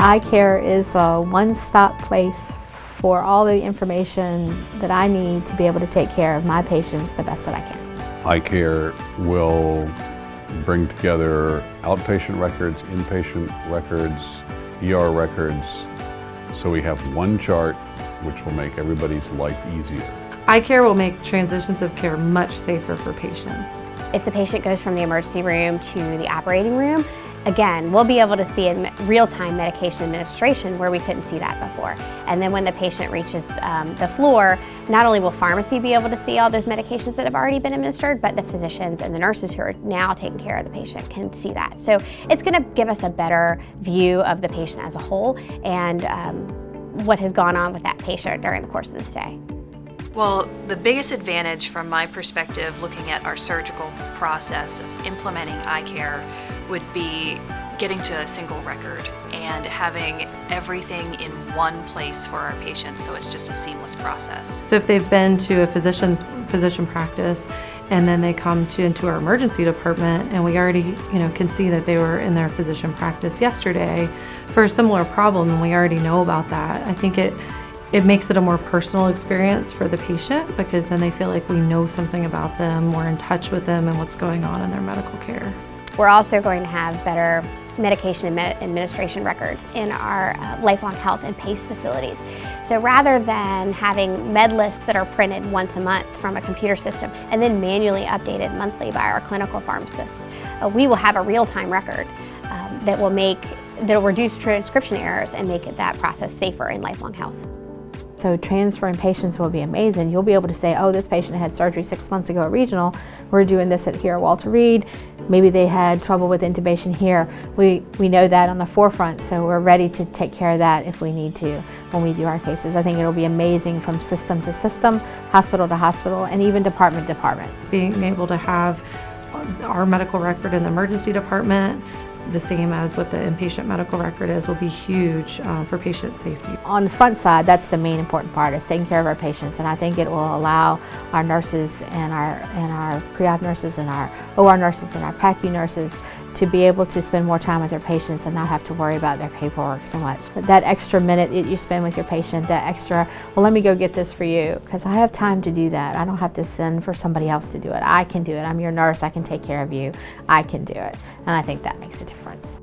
iCare is a one-stop place for all the information that I need to be able to take care of my patients the best that I can. iCare will bring together outpatient records, inpatient records, ER records, so we have one chart which will make everybody's life easier. iCare will make transitions of care much safer for patients. If the patient goes from the emergency room to the operating room, again, we'll be able to see in real-time medication administration where we couldn't see that before. And then when the patient reaches the floor, not only will pharmacy be able to see all those medications that have already been administered, but the physicians and the nurses who are now taking care of the patient can see that. So it's going to give us a better view of the patient as a whole and what has gone on with that patient during the course of the stay. Well, the biggest advantage from my perspective looking at our surgical process of implementing iCare would be getting to a single record and having everything in one place for our patients, so it's just a seamless process. So if they've been to a physician practice and then they come into our emergency department and we already can see that they were in their physician practice yesterday for a similar problem and we already know about that, I think it makes it a more personal experience for the patient because then they feel like we know something about them, we're in touch with them and what's going on in their medical care. We're also going to have better medication administration records in our lifelong health and PACE facilities. So rather than having med lists that are printed once a month from a computer system and then manually updated monthly by our clinical pharmacists, we will have a real-time record that will reduce transcription errors and make that process safer in lifelong health. So transferring patients will be amazing. You'll be able to say, oh, this patient had surgery 6 months ago at Regional. We're doing this here at Walter Reed. Maybe they had trouble with intubation here. We know that on the forefront, so we're ready to take care of that if we need to when we do our cases. I think it'll be amazing from system to system, hospital to hospital, and even department to department. Being able to have our medical record in the emergency department, the same as what the inpatient medical record is, will be huge for patient safety. On the front side, that's the main important part, is taking care of our patients, and I think it will allow our nurses and our pre-op nurses and our OR nurses and our PACU nurses to be able to spend more time with their patients and not have to worry about their paperwork so much. But that extra minute that you spend with your patient, that extra, well, let me go get this for you, because I have time to do that. I don't have to send for somebody else to do it. I can do it. I'm your nurse. I can take care of you. I can do it. And I think that makes a difference.